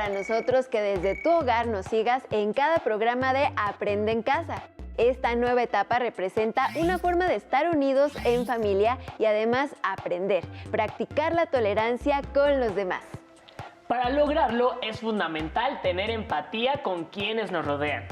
para nosotros que desde tu hogar nos sigas en cada programa de Aprende en Casa. Esta nueva etapa representa una forma de estar unidos en familia y además aprender, practicar la tolerancia con los demás. Para lograrlo es fundamental tener empatía con quienes nos rodean.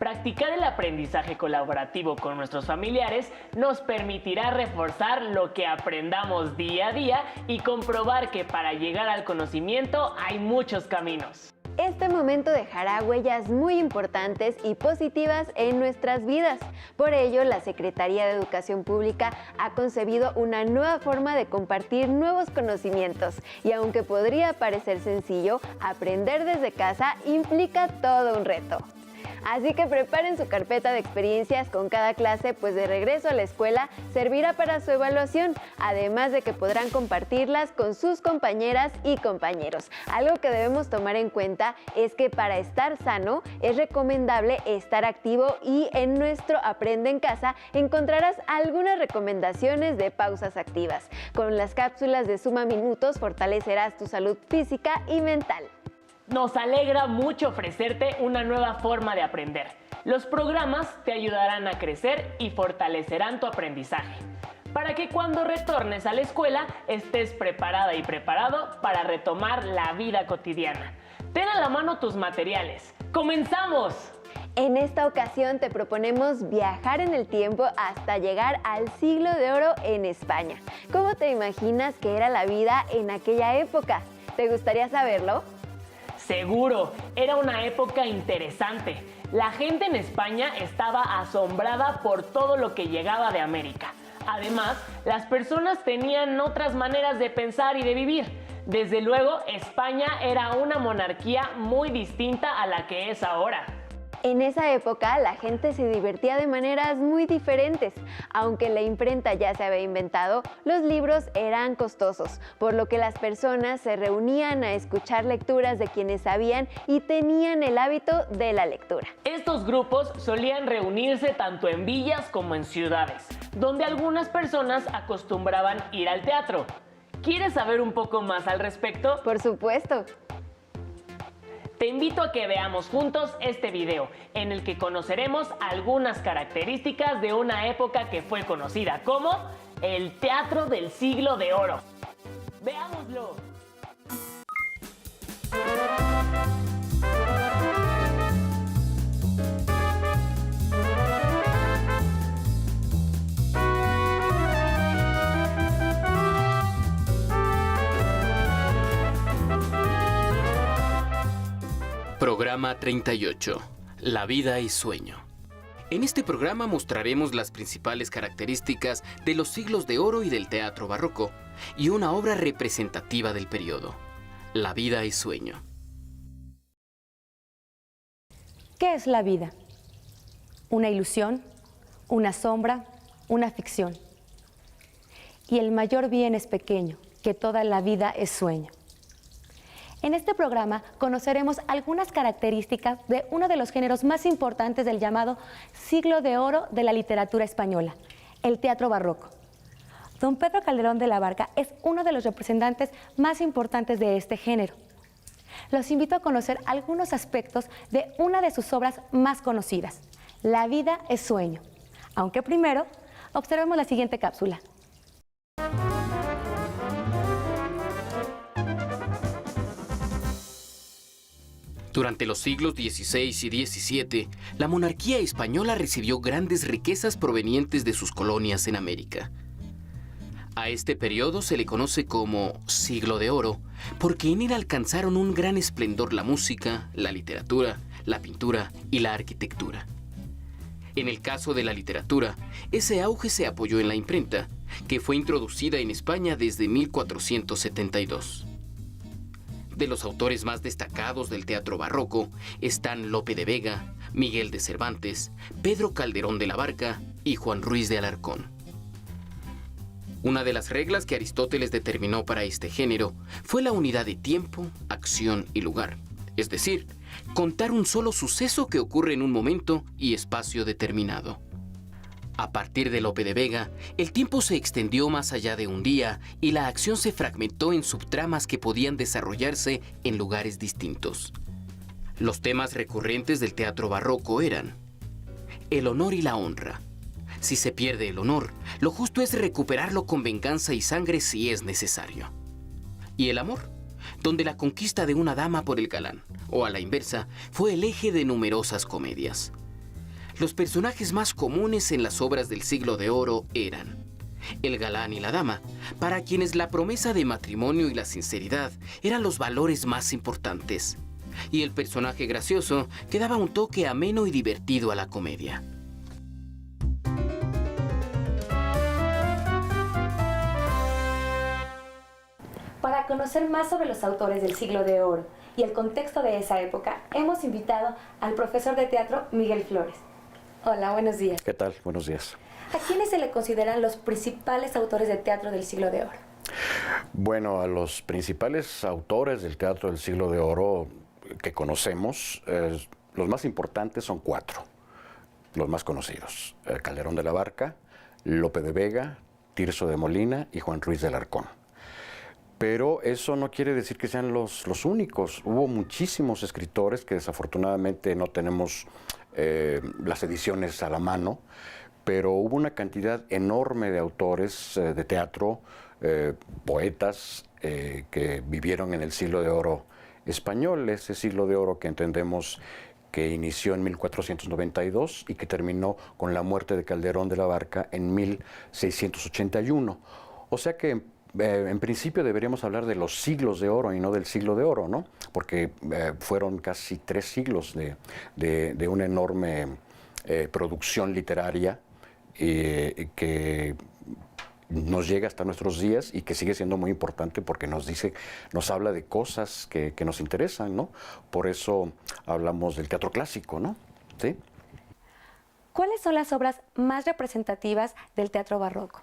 Practicar el aprendizaje colaborativo con nuestros familiares nos permitirá reforzar lo que aprendamos día a día y comprobar que para llegar al conocimiento hay muchos caminos. Este momento dejará huellas muy importantes y positivas en nuestras vidas. Por ello, la Secretaría de Educación Pública ha concebido una nueva forma de compartir nuevos conocimientos. Y aunque podría parecer sencillo, aprender desde casa implica todo un reto. Así que preparen su carpeta de experiencias con cada clase, pues de regreso a la escuela servirá para su evaluación, además de que podrán compartirlas con sus compañeras y compañeros. Algo que debemos tomar en cuenta es que para estar sano es recomendable estar activo y en nuestro Aprende en Casa encontrarás algunas recomendaciones de pausas activas. Con las cápsulas de Suma Minutos fortalecerás tu salud física y mental. Nos alegra mucho ofrecerte una nueva forma de aprender. Los programas te ayudarán a crecer y fortalecerán tu aprendizaje, para que cuando retornes a la escuela estés preparada y preparado para retomar la vida cotidiana. Ten a la mano tus materiales. ¡Comenzamos! En esta ocasión te proponemos viajar en el tiempo hasta llegar al Siglo de Oro en España. ¿Cómo te imaginas que era la vida en aquella época? ¿Te gustaría saberlo? Seguro, era una época interesante. La gente en España estaba asombrada por todo lo que llegaba de América. Además, las personas tenían otras maneras de pensar y de vivir. Desde luego, España era una monarquía muy distinta a la que es ahora. En esa época, la gente se divertía de maneras muy diferentes. Aunque la imprenta ya se había inventado, los libros eran costosos, por lo que las personas se reunían a escuchar lecturas de quienes sabían y tenían el hábito de la lectura. Estos grupos solían reunirse tanto en villas como en ciudades, donde algunas personas acostumbraban ir al teatro. ¿Quieres saber un poco más al respecto? Por supuesto. Te invito a que veamos juntos este video, en el que conoceremos algunas características de una época que fue conocida como el Teatro del Siglo de Oro. ¡Veámoslo! Programa 38. La vida y sueño. En este programa mostraremos las principales características de los siglos de oro y del teatro barroco y una obra representativa del periodo, La vida y sueño. ¿Qué es la vida? Una ilusión, una sombra, una ficción. Y el mayor bien es pequeño, que toda la vida es sueño. En este programa conoceremos algunas características de uno de los géneros más importantes del llamado Siglo de Oro de la literatura española, el teatro barroco. Don Pedro Calderón de la Barca es uno de los representantes más importantes de este género. Los invito a conocer algunos aspectos de una de sus obras más conocidas, La vida es sueño. Aunque primero, observemos la siguiente cápsula. Durante los siglos XVI y XVII, la monarquía española recibió grandes riquezas provenientes de sus colonias en América. A este periodo se le conoce como Siglo de Oro, porque en él alcanzaron un gran esplendor la música, la literatura, la pintura y la arquitectura. En el caso de la literatura, ese auge se apoyó en la imprenta, que fue introducida en España desde 1472. De los autores más destacados del teatro barroco están Lope de Vega, Miguel de Cervantes, Pedro Calderón de la Barca y Juan Ruiz de Alarcón. Una de las reglas que Aristóteles determinó para este género fue la unidad de tiempo, acción y lugar, es decir, contar un solo suceso que ocurre en un momento y espacio determinado. A partir de Lope de Vega, el tiempo se extendió más allá de un día y la acción se fragmentó en subtramas que podían desarrollarse en lugares distintos. Los temas recurrentes del teatro barroco eran el honor y la honra. Si se pierde el honor, lo justo es recuperarlo con venganza y sangre si es necesario. Y el amor, donde la conquista de una dama por el galán, o a la inversa, fue el eje de numerosas comedias. Los personajes más comunes en las obras del Siglo de Oro eran el galán y la dama, para quienes la promesa de matrimonio y la sinceridad eran los valores más importantes, y el personaje gracioso que daba un toque ameno y divertido a la comedia. Para conocer más sobre los autores del Siglo de Oro y el contexto de esa época, hemos invitado al profesor de teatro Miguel Flores. Hola, buenos días. ¿Qué tal? Buenos días. ¿A quiénes se le consideran los principales autores de teatro del Siglo de Oro? Bueno, a los principales autores del teatro del Siglo de Oro que conocemos, los más importantes son 4, los más conocidos: Calderón de la Barca, Lope de Vega, Tirso de Molina y Juan Ruiz de Alarcón. Pero eso no quiere decir que sean los únicos. Hubo muchísimos escritores que desafortunadamente no tenemos las ediciones a la mano, pero hubo una cantidad enorme de autores de teatro, poetas que vivieron en el Siglo de Oro español, ese Siglo de Oro que entendemos que inició en 1492 y que terminó con la muerte de Calderón de la Barca en 1681. O sea que en principio deberíamos hablar de los siglos de oro y no del Siglo de Oro, ¿no? Porque fueron casi 3 siglos de una enorme producción literaria que nos llega hasta nuestros días y que sigue siendo muy importante porque nos habla de cosas que nos interesan, ¿no? Por eso hablamos del teatro clásico, ¿no? ¿Sí? ¿Cuáles son las obras más representativas del teatro barroco?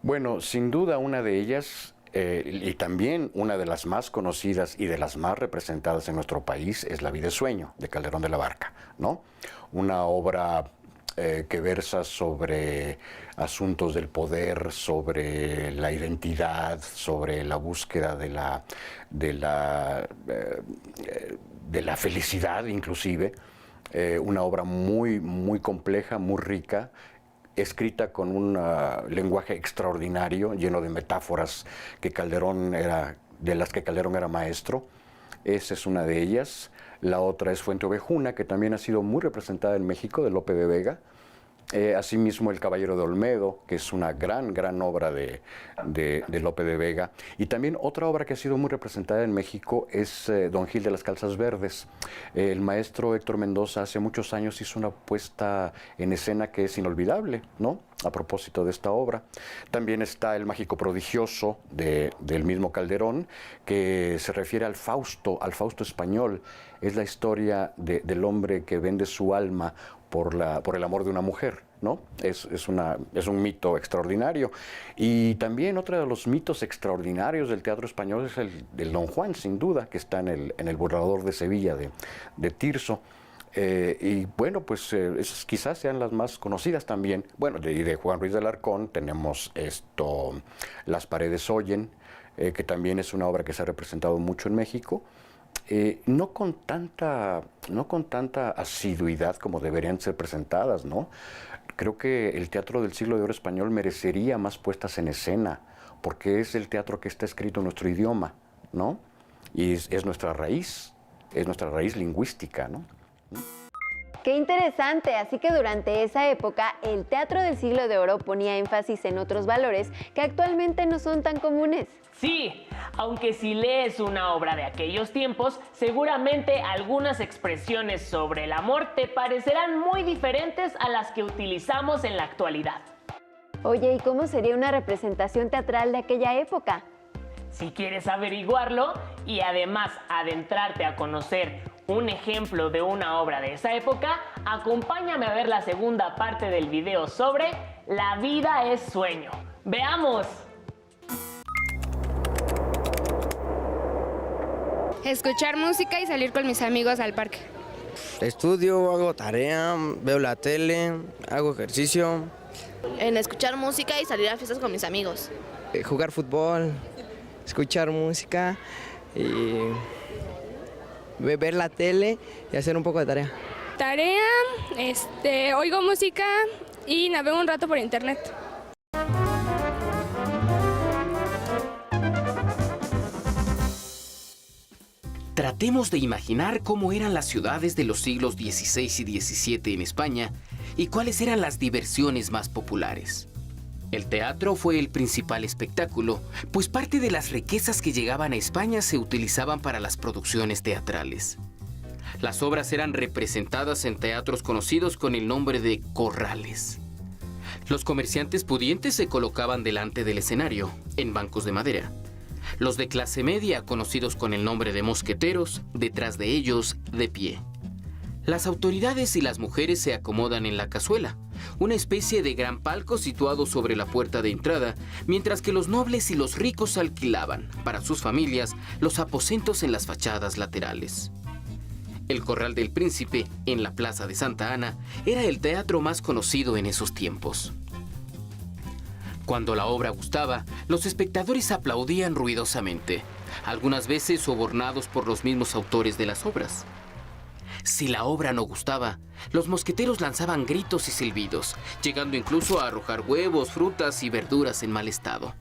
Bueno, sin duda una de ellas, y también una de las más conocidas y de las más representadas en nuestro país, es La vida es sueño, de Calderón de la Barca, ¿no? Una obra que versa sobre asuntos del poder, sobre la identidad, sobre la búsqueda de la felicidad inclusive. Una obra muy, muy compleja, muy rica, escrita con un lenguaje extraordinario, lleno de metáforas de las que Calderón era maestro. Esa es una de ellas. La otra es Fuente Ovejuna, que también ha sido muy representada en México, de Lope de Vega. Asimismo, El Caballero de Olmedo, que es una gran obra de Lope de Vega. Y también otra obra que ha sido muy representada en México es Don Gil de las Calzas Verdes. El maestro Héctor Mendoza hace muchos años hizo una puesta en escena que es inolvidable, ¿no? A propósito de esta obra. También está El Mágico Prodigioso del mismo Calderón, que se refiere al Fausto español. Es la historia del hombre que vende su alma por el amor de una mujer, ¿no? Es un mito extraordinario. Y también otro de los mitos extraordinarios del teatro español es el del Don Juan, sin duda, que está en el Burlador de Sevilla de Tirso. Y bueno, pues esas quizás sean las más conocidas también. Bueno, de Juan Ruiz de Alarcón tenemos Las paredes oyen, que también es una obra que se ha representado mucho en México. No con tanta asiduidad como deberían ser presentadas, ¿no? Creo que el teatro del Siglo de Oro español merecería más puestas en escena, porque es el teatro que está escrito en nuestro idioma, ¿no? Y es nuestra raíz lingüística, ¿no? ¡Qué interesante! Así que durante esa época, el teatro del Siglo de Oro ponía énfasis en otros valores que actualmente no son tan comunes. Sí, aunque si lees una obra de aquellos tiempos, seguramente algunas expresiones sobre el amor te parecerán muy diferentes a las que utilizamos en la actualidad. Oye, ¿y cómo sería una representación teatral de aquella época? Si quieres averiguarlo y además adentrarte a conocer un ejemplo de una obra de esa época, acompáñame a ver la segunda parte del video sobre La vida es sueño. ¡Veamos! Escuchar música y salir con mis amigos al parque. Estudio, hago tarea, veo la tele, hago ejercicio. En escuchar música y salir a fiestas con mis amigos. Jugar fútbol, escuchar música y ver la tele y hacer un poco de tarea. Tarea, oigo música y navego un rato por internet. Tratemos de imaginar cómo eran las ciudades de los siglos XVI y XVII en España y cuáles eran las diversiones más populares. El teatro fue el principal espectáculo, pues parte de las riquezas que llegaban a España se utilizaban para las producciones teatrales. Las obras eran representadas en teatros conocidos con el nombre de corrales. Los comerciantes pudientes se colocaban delante del escenario, en bancos de madera. Los de clase media, conocidos con el nombre de mosqueteros, detrás de ellos, de pie. Las autoridades y las mujeres se acomodan en la cazuela, una especie de gran palco situado sobre la puerta de entrada, mientras que los nobles y los ricos alquilaban, para sus familias, los aposentos en las fachadas laterales. El Corral del Príncipe, en la Plaza de Santa Ana, era el teatro más conocido en esos tiempos. Cuando la obra gustaba, los espectadores aplaudían ruidosamente, algunas veces sobornados por los mismos autores de las obras. Si la obra no gustaba, los mosqueteros lanzaban gritos y silbidos, llegando incluso a arrojar huevos, frutas y verduras en mal estado.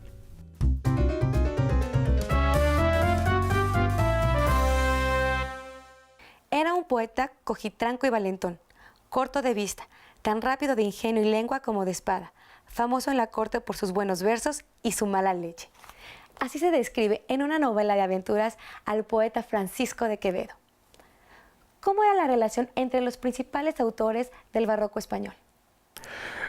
Era un poeta cojitranco y valentón, corto de vista, tan rápido de ingenio y lengua como de espada, famoso en la corte por sus buenos versos y su mala leche. Así se describe en una novela de aventuras al poeta Francisco de Quevedo. ¿Cómo era la relación entre los principales autores del barroco español?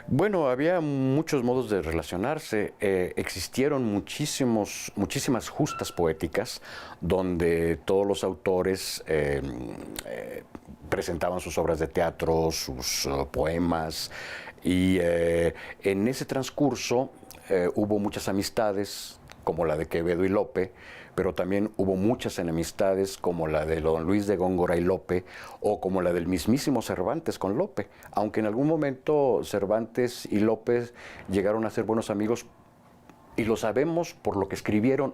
Bueno, había muchos modos de relacionarse. Existieron muchísimas justas poéticas donde todos los autores presentaban sus obras de teatro, sus poemas, y en ese transcurso hubo muchas amistades, como la de Quevedo y Lope, pero también hubo muchas enemistades como la de don Luis de Góngora y Lope o como la del mismísimo Cervantes con Lope, aunque en algún momento Cervantes y Lope llegaron a ser buenos amigos y lo sabemos por lo que escribieron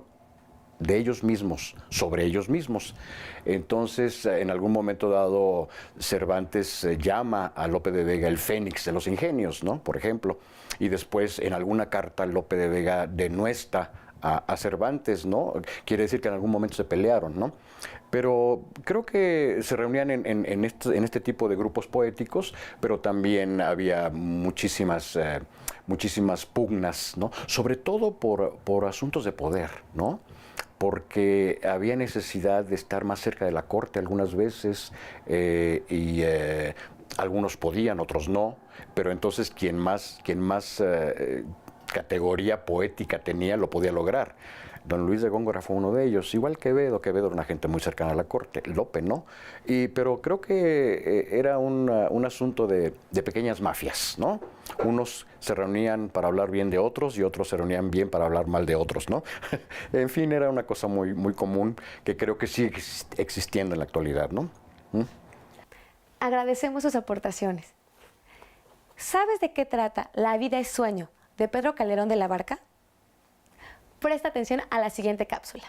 de ellos mismos, sobre ellos mismos. Entonces, en algún momento dado, Cervantes llama a Lope de Vega el Fénix de los ingenios, ¿no? Por ejemplo, y después en alguna carta Lope de Vega denuestra a Cervantes, ¿no? Quiere decir que en algún momento se pelearon, ¿no? Pero creo que se reunían en este tipo de grupos poéticos, pero también había muchísimas pugnas, ¿no? Sobre todo por asuntos de poder, ¿no? Porque había necesidad de estar más cerca de la corte algunas veces y algunos podían, otros no, pero entonces quien más categoría poética tenía lo podía lograr. Don Luis de Góngora fue uno de ellos, igual Quevedo era una gente muy cercana a la corte, Lope no, pero creo que era un asunto de pequeñas mafias, ¿no? Unos se reunían para hablar bien de otros y otros se reunían bien para hablar mal de otros, ¿no? En fin, era una cosa muy, muy común que creo que sigue existiendo en la actualidad, ¿no? Agradecemos sus aportaciones. ¿Sabes de qué trata La vida es sueño, de Pedro Calderón de la Barca? Presta atención a la siguiente cápsula.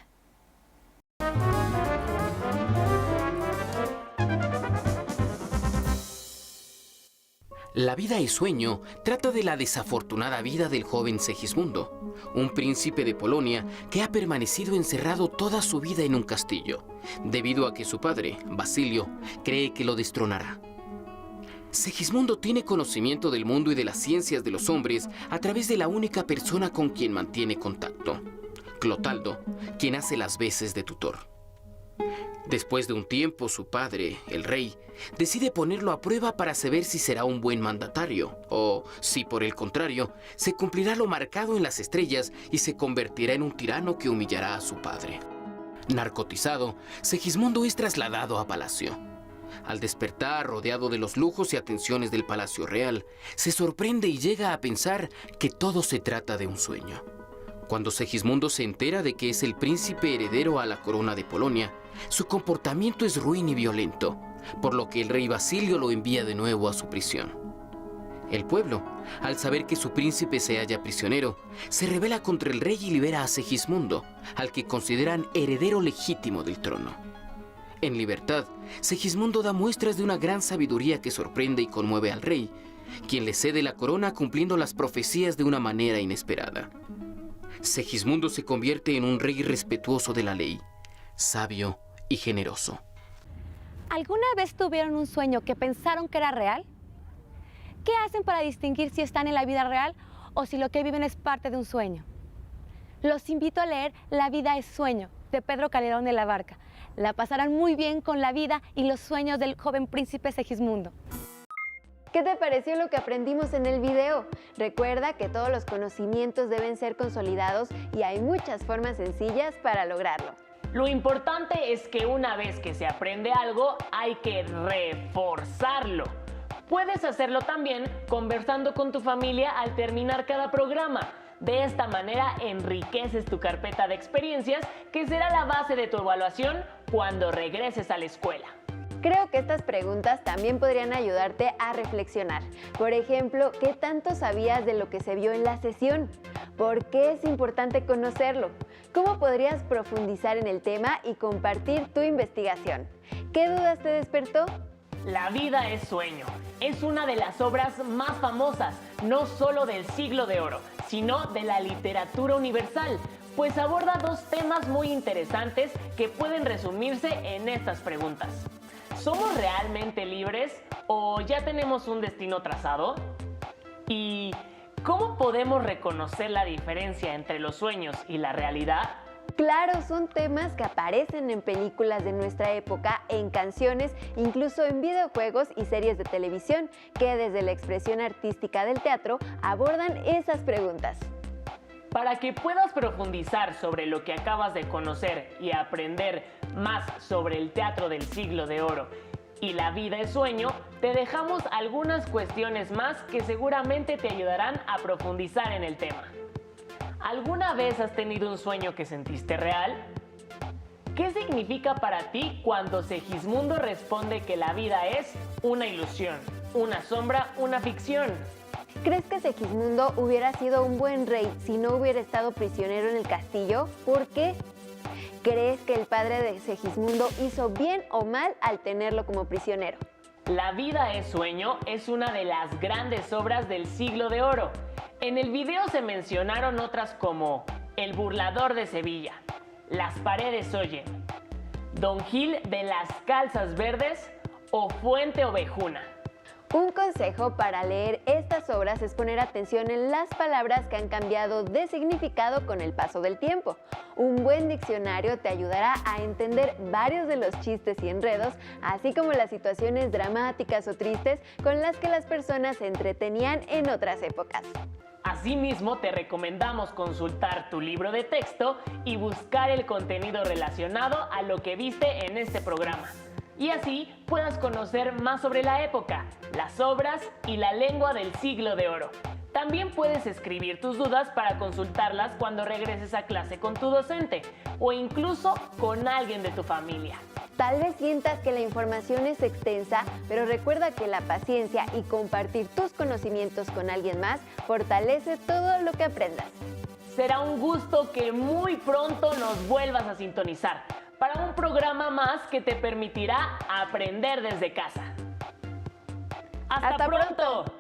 La vida es sueño trata de la desafortunada vida del joven Segismundo, un príncipe de Polonia que ha permanecido encerrado toda su vida en un castillo, debido a que su padre, Basilio, cree que lo destronará. Segismundo tiene conocimiento del mundo y de las ciencias de los hombres a través de la única persona con quien mantiene contacto, Clotaldo, quien hace las veces de tutor. Después de un tiempo, su padre, el rey, decide ponerlo a prueba para saber si será un buen mandatario o si, por el contrario, se cumplirá lo marcado en las estrellas y se convertirá en un tirano que humillará a su padre. Narcotizado, Segismundo es trasladado a palacio. Al despertar, rodeado de los lujos y atenciones del Palacio Real, se sorprende y llega a pensar que todo se trata de un sueño. Cuando Segismundo se entera de que es el príncipe heredero a la corona de Polonia, su comportamiento es ruin y violento, por lo que el rey Basilio lo envía de nuevo a su prisión. El pueblo, al saber que su príncipe se halla prisionero, se rebela contra el rey y libera a Segismundo, al que consideran heredero legítimo del trono. En libertad, Segismundo da muestras de una gran sabiduría que sorprende y conmueve al rey, quien le cede la corona cumpliendo las profecías de una manera inesperada. Segismundo se convierte en un rey respetuoso de la ley, sabio y generoso. ¿Alguna vez tuvieron un sueño que pensaron que era real? ¿Qué hacen para distinguir si están en la vida real o si lo que viven es parte de un sueño? Los invito a leer La vida es sueño, de Pedro Calderón de la Barca. La pasarán muy bien con la vida y los sueños del joven príncipe Segismundo. ¿Qué te pareció lo que aprendimos en el video? Recuerda que todos los conocimientos deben ser consolidados y hay muchas formas sencillas para lograrlo. Lo importante es que una vez que se aprende algo, hay que reforzarlo. Puedes hacerlo también conversando con tu familia al terminar cada programa. De esta manera enriqueces tu carpeta de experiencias, que será la base de tu evaluación cuando regreses a la escuela. Creo que estas preguntas también podrían ayudarte a reflexionar. Por ejemplo, ¿qué tanto sabías de lo que se vio en la sesión? ¿Por qué es importante conocerlo? ¿Cómo podrías profundizar en el tema y compartir tu investigación? ¿Qué dudas te despertó? La vida es sueño. Es una de las obras más famosas, no solo del Siglo de Oro, sino de la literatura universal, pues aborda dos temas muy interesantes que pueden resumirse en estas preguntas. ¿Somos realmente libres o ya tenemos un destino trazado? ¿Y cómo podemos reconocer la diferencia entre los sueños y la realidad? Claro, son temas que aparecen en películas de nuestra época, en canciones, incluso en videojuegos y series de televisión, que desde la expresión artística del teatro abordan esas preguntas. Para que puedas profundizar sobre lo que acabas de conocer y aprender más sobre el teatro del Siglo de Oro y la vida es sueño, te dejamos algunas cuestiones más que seguramente te ayudarán a profundizar en el tema. ¿Alguna vez has tenido un sueño que sentiste real? ¿Qué significa para ti cuando Segismundo responde que la vida es una ilusión, una sombra, una ficción? ¿Crees que Segismundo hubiera sido un buen rey si no hubiera estado prisionero en el castillo? ¿Por qué? ¿Crees que el padre de Segismundo hizo bien o mal al tenerlo como prisionero? La vida es sueño es una de las grandes obras del Siglo de Oro. En el video se mencionaron otras como El burlador de Sevilla, Las paredes oyen, Don Gil de las calzas verdes o Fuente Ovejuna. Un consejo para leer estas obras es poner atención en las palabras que han cambiado de significado con el paso del tiempo. Un buen diccionario te ayudará a entender varios de los chistes y enredos, así como las situaciones dramáticas o tristes con las que las personas se entretenían en otras épocas. Asimismo, te recomendamos consultar tu libro de texto y buscar el contenido relacionado a lo que viste en este programa. Y así puedas conocer más sobre la época, las obras y la lengua del Siglo de Oro. También puedes escribir tus dudas para consultarlas cuando regreses a clase con tu docente o incluso con alguien de tu familia. Tal vez sientas que la información es extensa, pero recuerda que la paciencia y compartir tus conocimientos con alguien más fortalece todo lo que aprendas. Será un gusto que muy pronto nos vuelvas a sintonizar para un programa más que te permitirá aprender desde casa. ¡Hasta pronto!